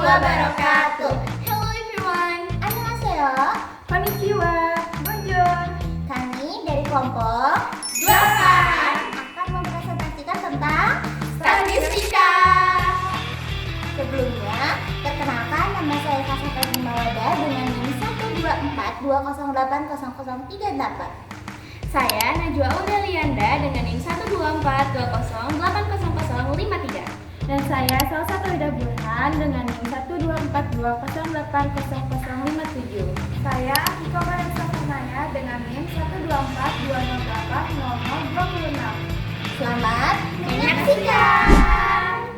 wabarakatuh. Hello everyone. Annyeonghaseyo. Konnichiwa. Bonjour. Kami dari kelompok 8 akan mempresentasikan tentang Statistika. Sebelumnya, perkenalkan nama saya Kasata Mawada dengan NIM 124208008. Saya Najwa Aurelianda dengan NIM 12420808053. Dan saya Salsatoida Burhan dengan NIM 12420080057. Saya Akiko Vanessa Fernaya dengan NIM 12420080026. Selamat menyaksikan.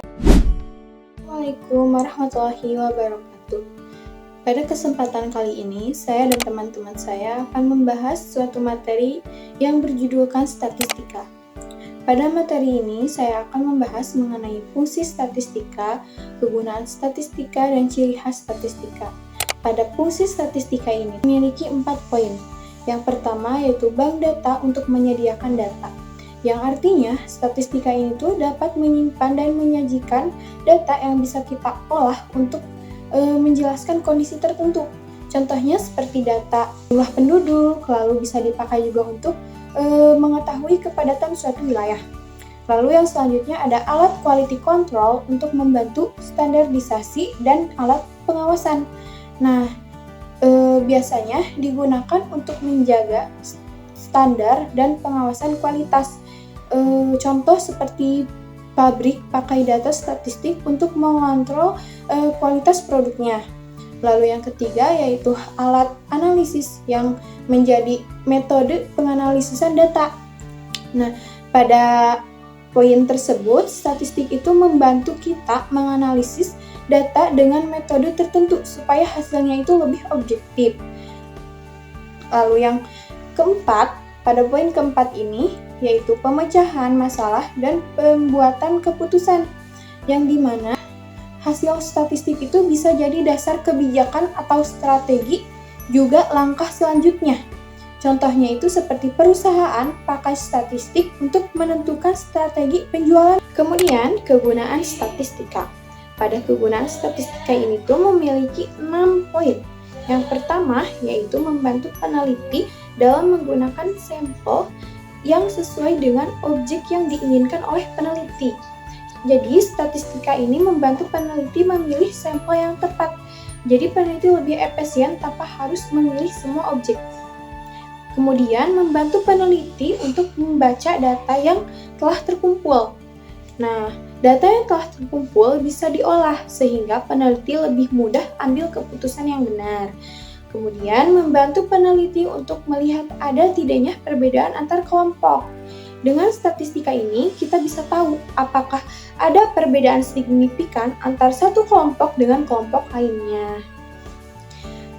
Assalamualaikum warahmatullahi wabarakatuh. Pada kesempatan kali ini, saya dan teman-teman saya akan membahas suatu materi yang berjudulkan statistika. Pada materi ini, saya akan membahas mengenai fungsi statistika, kegunaan statistika, dan ciri khas statistika. Pada fungsi statistika ini memiliki 4 poin. Yang pertama yaitu bank data untuk menyediakan data. Yang artinya, statistika ini tuh dapat menyimpan dan menyajikan data yang bisa kita olah untuk menjelaskan kondisi tertentu. Contohnya seperti data jumlah penduduk, lalu bisa dipakai juga untuk mengetahui kepadatan suatu wilayah. Lalu yang selanjutnya ada alat quality control untuk membantu standarisasi dan alat pengawasan. Nah, biasanya digunakan untuk menjaga standar dan pengawasan kualitas. Contoh seperti pabrik pakai data statistik untuk mengontrol kualitas produknya. Lalu yang ketiga yaitu alat analisis yang menjadi metode penganalisisan data. Nah, pada poin tersebut, statistik itu membantu kita menganalisis data dengan metode tertentu supaya hasilnya itu lebih objektif. Lalu yang keempat, pada poin keempat ini yaitu pemecahan masalah dan pembuatan keputusan, yang dimana hasil statistik itu bisa jadi dasar kebijakan atau strategi, juga langkah selanjutnya. Contohnya itu seperti perusahaan pakai statistik untuk menentukan strategi penjualan. Kemudian kegunaan statistika. Pada kegunaan statistika ini tuh memiliki 6 poin. Yang pertama yaitu membantu peneliti dalam menggunakan sampel yang sesuai dengan objek yang diinginkan oleh peneliti. Jadi, statistika ini membantu peneliti memilih sampel yang tepat. Jadi, peneliti lebih efisien tanpa harus memilih semua objek. Kemudian, membantu peneliti untuk membaca data yang telah terkumpul. Nah, data yang telah terkumpul bisa diolah sehingga peneliti lebih mudah ambil keputusan yang benar. Kemudian, membantu peneliti untuk melihat ada tidaknya perbedaan antar kelompok. Dengan statistika ini, kita bisa tahu apakah ada perbedaan signifikan antar satu kelompok dengan kelompok lainnya.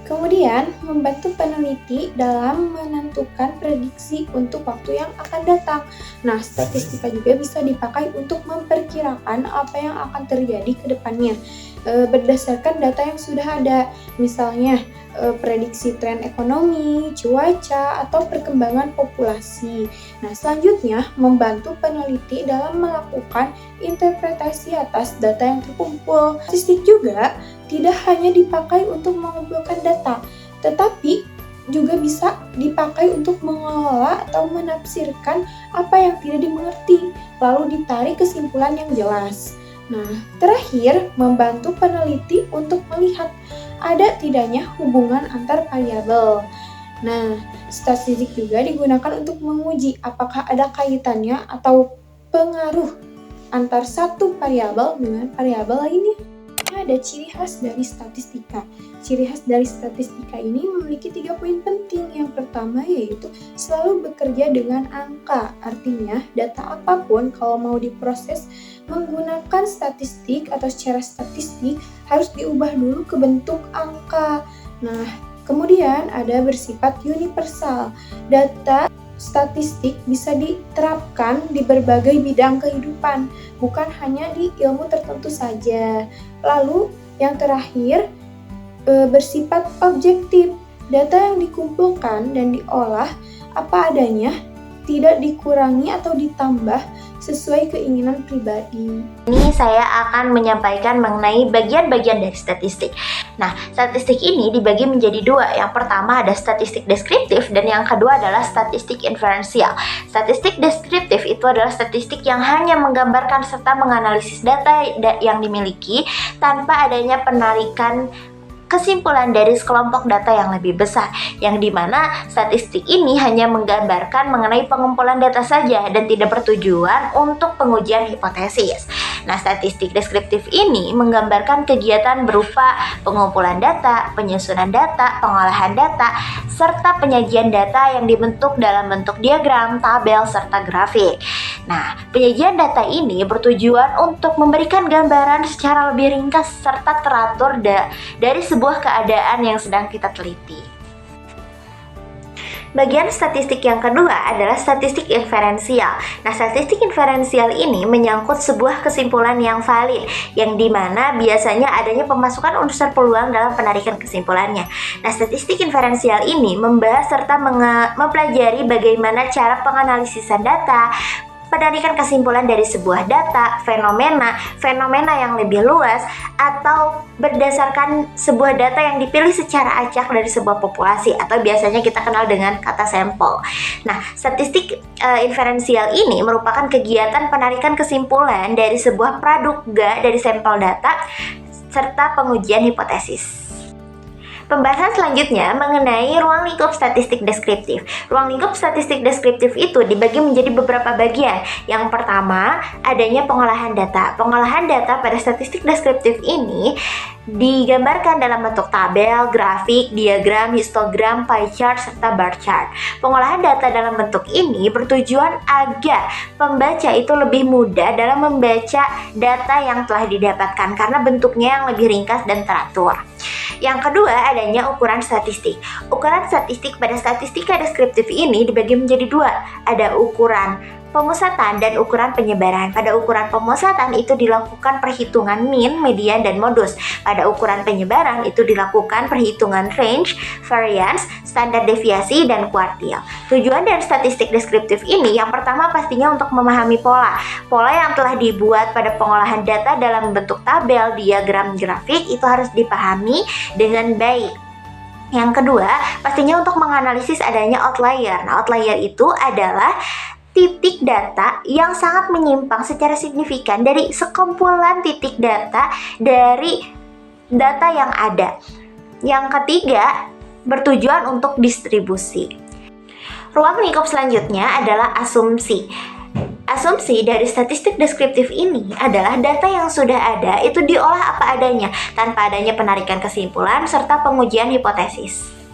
Kemudian, membantu peneliti dalam menentukan prediksi untuk waktu yang akan datang. Nah, statistika juga bisa dipakai untuk memperkirakan apa yang akan terjadi ke depannya berdasarkan data yang sudah ada. Misalnya, prediksi tren ekonomi, cuaca, atau perkembangan populasi. Nah, selanjutnya membantu peneliti dalam melakukan interpretasi atas data yang terkumpul. Statistik juga tidak hanya dipakai untuk mengumpulkan data, tetapi juga bisa dipakai untuk mengelola atau menafsirkan apa yang tidak dimengerti, lalu ditarik kesimpulan yang jelas. Nah, terakhir, membantu peneliti untuk melihat ada tidaknya hubungan antar variabel. Nah, statistik juga digunakan untuk menguji apakah ada kaitannya atau pengaruh antar satu variabel dengan variabel lainnya. Ada ciri khas dari statistika. Ciri khas dari statistika ini memiliki 3 poin penting. Yang pertama yaitu selalu bekerja dengan angka. Artinya, data apapun kalau mau diproses menggunakan statistik atau secara statistik harus diubah dulu ke bentuk angka. Nah, kemudian ada bersifat universal. Data statistik bisa diterapkan di berbagai bidang kehidupan, bukan hanya di ilmu tertentu saja. Lalu, yang terakhir, bersifat objektif. Data yang dikumpulkan dan diolah apa adanya, tidak dikurangi atau ditambah sesuai keinginan pribadi. Ini saya akan menyampaikan mengenai bagian-bagian dari statistik. Nah, statistik ini dibagi menjadi dua. Yang pertama ada statistik deskriptif dan yang kedua adalah statistik inferensial. Statistik deskriptif itu adalah statistik yang hanya menggambarkan serta menganalisis data yang dimiliki tanpa adanya penarikan kesimpulan dari sekelompok data yang lebih besar, yang dimana statistik ini hanya menggambarkan mengenai pengumpulan data saja dan tidak bertujuan untuk pengujian hipotesis. Nah, statistik deskriptif ini menggambarkan kegiatan berupa pengumpulan data, penyusunan data, pengolahan data, serta penyajian data yang dibentuk dalam bentuk diagram, tabel, serta grafik. Nah, penyajian data ini bertujuan untuk memberikan gambaran secara lebih ringkas serta teratur dari sebuah keadaan yang sedang kita teliti. Bagian statistik yang kedua adalah statistik inferensial. Nah, statistik inferensial ini menyangkut sebuah kesimpulan yang valid, yang dimana biasanya adanya pemasukan unsur peluang dalam penarikan kesimpulannya. Nah, statistik inferensial ini membahas serta mempelajari bagaimana cara penganalisisan data, penarikan kesimpulan dari sebuah data, fenomena yang lebih luas, atau berdasarkan sebuah data yang dipilih secara acak dari sebuah populasi, atau biasanya kita kenal dengan kata sampel. Nah, statistik inferensial ini merupakan kegiatan penarikan kesimpulan dari sebuah praduga dari sampel data, serta pengujian hipotesis. Pembahasan selanjutnya mengenai ruang lingkup statistik deskriptif. Ruang lingkup statistik deskriptif itu dibagi menjadi beberapa bagian. Yang pertama, adanya pengolahan data. Pengolahan data pada statistik deskriptif ini digambarkan dalam bentuk tabel, grafik, diagram, histogram, pie chart, serta bar chart. Pengolahan data dalam bentuk ini bertujuan agar pembaca itu lebih mudah dalam membaca data yang telah didapatkan karena bentuknya yang lebih ringkas dan teratur. Yang kedua, adanya ukuran statistik. Ukuran statistik pada statistika deskriptif ini dibagi menjadi dua. Ada ukuran pemusatan dan ukuran penyebaran. Pada ukuran pemusatan itu dilakukan perhitungan mean, median, dan modus. Pada ukuran penyebaran itu dilakukan perhitungan range, variance, standar deviasi, dan kuartil. Tujuan dari statistik deskriptif ini yang pertama pastinya untuk memahami pola. Pola yang telah dibuat pada pengolahan data dalam bentuk tabel, diagram, grafik itu harus dipahami dengan baik. Yang kedua, pastinya untuk menganalisis adanya outlier. Nah, outlier itu adalah titik data yang sangat menyimpang secara signifikan dari sekumpulan titik data dari data yang ada. Yang ketiga, bertujuan untuk distribusi. Ruang lingkup selanjutnya adalah asumsi. Asumsi dari statistik deskriptif ini adalah data yang sudah ada itu diolah apa adanya, tanpa adanya penarikan kesimpulan serta pengujian hipotesis.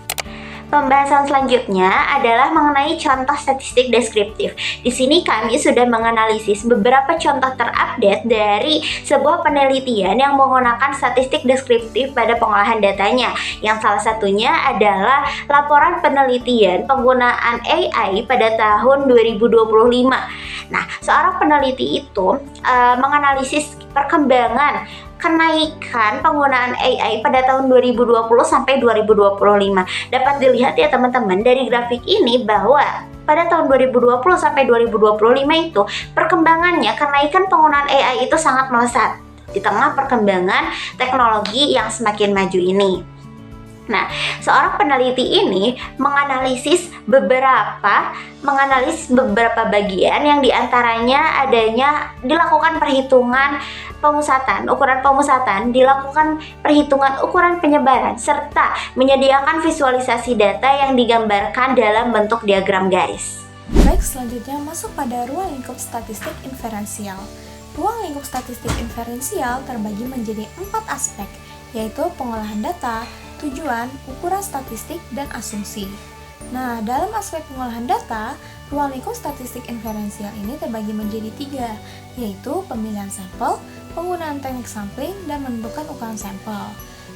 Pembahasan selanjutnya adalah mengenai contoh statistik deskriptif. Di sini kami sudah menganalisis beberapa contoh terupdate dari sebuah penelitian yang menggunakan statistik deskriptif pada pengolahan datanya. Yang salah satunya adalah laporan penelitian penggunaan AI pada tahun 2025. Nah, seorang peneliti itu menganalisis perkembangan kenaikan penggunaan AI pada tahun 2020 sampai 2025. Dapat dilihat ya teman-teman dari grafik ini bahwa pada tahun 2020 sampai 2025 itu perkembangannya kenaikan penggunaan AI itu sangat melesat di tengah perkembangan teknologi yang semakin maju ini. Nah, seorang peneliti ini menganalisis beberapa bagian yang diantaranya adanya dilakukan perhitungan pemusatan, ukuran pemusatan, dilakukan perhitungan ukuran penyebaran, serta menyediakan visualisasi data yang digambarkan dalam bentuk diagram garis. Baik, selanjutnya masuk pada ruang lingkup statistik inferensial. Ruang lingkup statistik inferensial terbagi menjadi 4 aspek, yaitu pengolahan data, tujuan, ukuran statistik, dan asumsi. Nah, dalam aspek pengolahan data, ruang lingkup statistik inferensial ini terbagi menjadi 3, yaitu pemilihan sampel, penggunaan teknik sampling, dan menentukan ukuran sampel.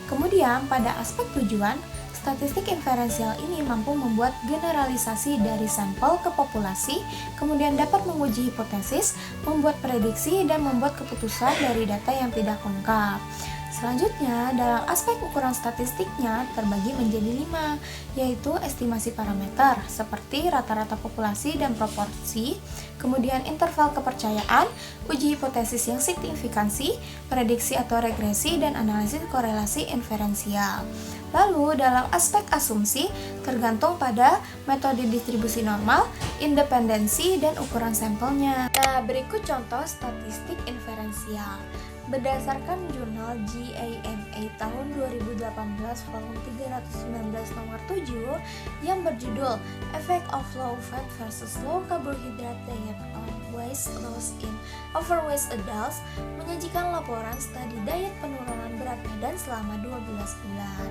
Kemudian, pada aspek tujuan, statistik inferensial ini mampu membuat generalisasi dari sampel ke populasi, kemudian dapat menguji hipotesis, membuat prediksi, dan membuat keputusan dari data yang tidak lengkap. Selanjutnya, dalam aspek ukuran statistiknya terbagi menjadi 5, yaitu estimasi parameter seperti rata-rata populasi dan proporsi, kemudian interval kepercayaan, uji hipotesis yang signifikansi, prediksi atau regresi, dan analisis korelasi inferensial. Lalu, dalam aspek asumsi, tergantung pada metode distribusi normal, independensi, dan ukuran sampelnya. Nah, berikut contoh statistik inferensial. Berdasarkan jurnal JAMA tahun 2018 volume 319 nomor 7 yang berjudul Effect of Low Fat versus Low Carbohydrate Diet on Weight Loss in Overweight Adults, menyajikan laporan studi diet penurunan berat badan selama 12 bulan.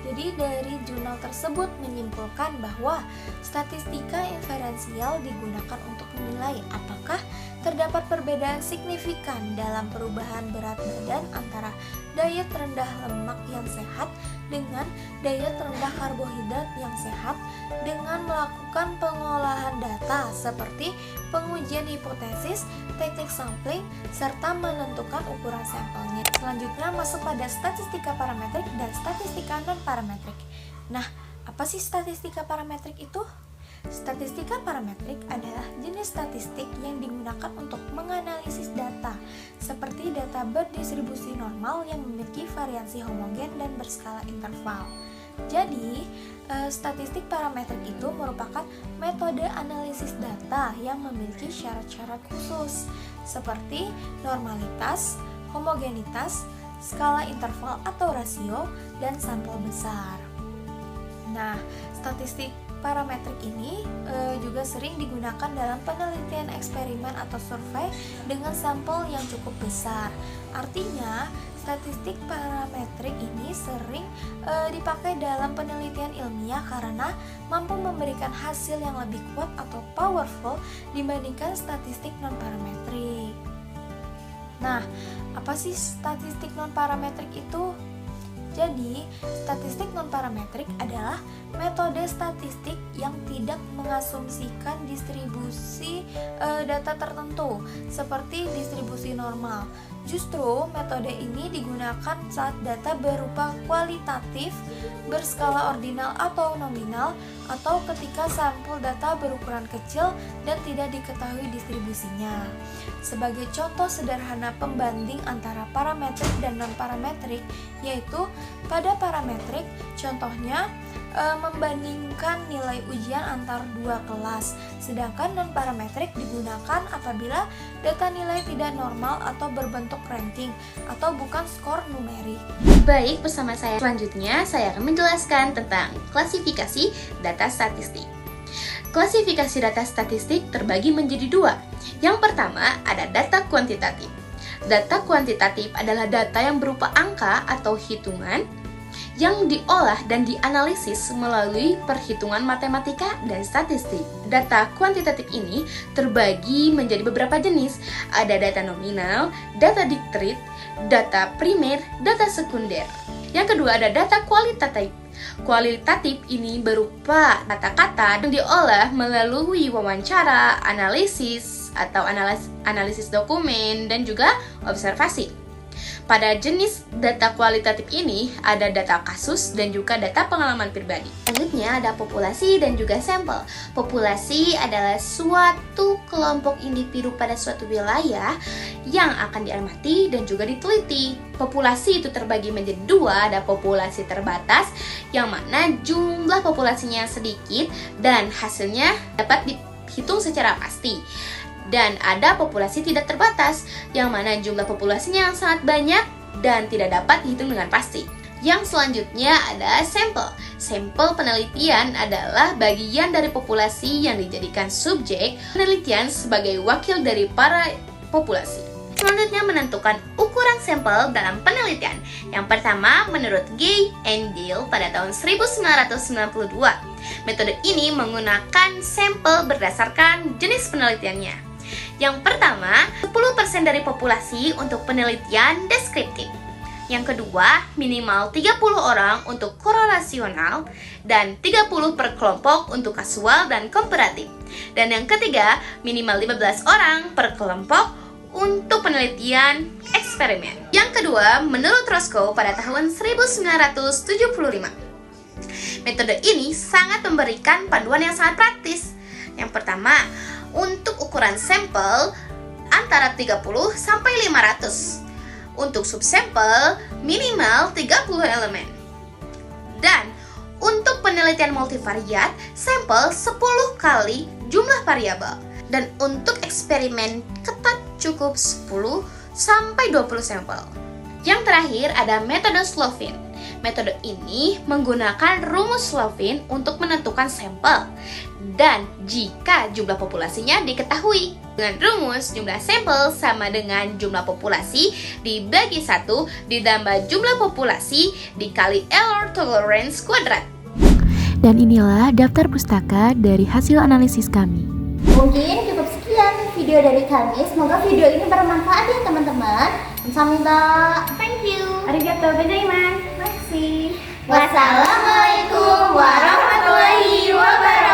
Jadi dari jurnal tersebut menyimpulkan bahwa statistika inferensial digunakan untuk menilai apakah terdapat perbedaan signifikan dalam perubahan berat badan antara diet rendah lemak yang sehat dengan diet rendah karbohidrat yang sehat dengan melakukan pengolahan data seperti pengujian hipotesis, teknik sampling, serta menentukan ukuran sampelnya. Selanjutnya masuk pada statistika parametrik dan statistika non-parametrik. Nah, apa sih statistika parametrik itu? Statistika parametrik adalah jenis statistik yang digunakan untuk menganalisis data, seperti data berdistribusi normal yang memiliki variasi homogen dan berskala interval. Jadi, statistik parametrik itu merupakan metode analisis data yang memiliki syarat-syarat khusus, seperti normalitas, homogenitas, skala interval atau rasio, dan sampel besar. Nah, statistik parametrik ini juga sering digunakan dalam penelitian eksperimen atau survei dengan sampel yang cukup besar. Artinya, statistik parametrik ini sering dipakai dalam penelitian ilmiah karena mampu memberikan hasil yang lebih kuat atau powerful dibandingkan statistik non-parametrik. Nah, apa sih statistik non-parametrik itu? Jadi, statistik non-parametrik adalah metode statistik yang tidak mengasumsikan distribusi data tertentu, seperti distribusi normal. Justru, metode ini digunakan saat data berupa kualitatif, berskala ordinal atau nominal, atau ketika sampel data berukuran kecil dan tidak diketahui distribusinya. Sebagai contoh sederhana pembanding antara parametrik dan non-parametrik, yaitu pada parametrik, contohnya membandingkan nilai ujian antar dua kelas, sedangkan non-parametrik digunakan apabila data nilai tidak normal atau berbentuk ranking atau bukan skor numerik. Baik, bersama saya selanjutnya saya akan menjelaskan tentang klasifikasi data statistik. Klasifikasi data statistik terbagi menjadi dua. Yang pertama ada data kuantitatif. Data kuantitatif adalah data yang berupa angka atau hitungan yang diolah dan dianalisis melalui perhitungan matematika dan statistik. Data kuantitatif ini terbagi menjadi beberapa jenis. Ada data nominal, data discrete, data primer, data sekunder. Yang kedua ada data kualitatif. Kualitatif ini berupa kata-kata yang diolah melalui wawancara, analisis atau analisis dokumen dan juga observasi. Pada jenis data kualitatif ini ada data kasus dan juga data pengalaman pribadi. Selanjutnya ada populasi dan juga sampel. Populasi adalah suatu kelompok individu pada suatu wilayah yang akan diamati dan juga diteliti. Populasi itu terbagi menjadi dua, ada populasi terbatas yang mana jumlah populasinya sedikit dan hasilnya dapat dihitung secara pasti. Dan ada populasi tidak terbatas, yang mana jumlah populasinya yang sangat banyak dan tidak dapat dihitung dengan pasti. Yang selanjutnya ada sampel. Sampel penelitian adalah bagian dari populasi yang dijadikan subjek penelitian sebagai wakil dari para populasi. Selanjutnya menentukan ukuran sampel dalam penelitian. Yang pertama menurut Gay and Gill pada tahun 1992. Metode ini menggunakan sampel berdasarkan jenis penelitiannya. Yang pertama, 10% dari populasi untuk penelitian deskriptif. Yang kedua, minimal 30 orang untuk korelasional dan 30 per kelompok untuk kasual dan komparatif. Dan yang ketiga, minimal 15 orang per kelompok untuk penelitian eksperimen. Yang kedua, menurut Roscoe pada tahun 1975. Metode ini sangat memberikan panduan yang sangat praktis. Yang pertama, untuk ukuran sampel antara 30 sampai 500. Untuk subsampel minimal 30 elemen. Dan untuk penelitian multivariat, sampel 10 kali jumlah variabel. Dan untuk eksperimen ketat cukup 10 sampai 20 sampel. Yang terakhir ada metode Slovin. Metode ini menggunakan rumus Slovin untuk menentukan sampel. Dan jika jumlah populasinya diketahui dengan rumus jumlah sampel sama dengan jumlah populasi dibagi 1 ditambah jumlah populasi dikali error tolerance kuadrat. Dan inilah daftar pustaka dari hasil analisis kami. Mungkin cukup sekian video dari kami. Semoga video ini bermanfaat ya teman-teman. Kamsahamnida. Thank you. Arigatou gozaimasu. Makasih. Wassalamualaikum warahmatullahi wabarakatuh.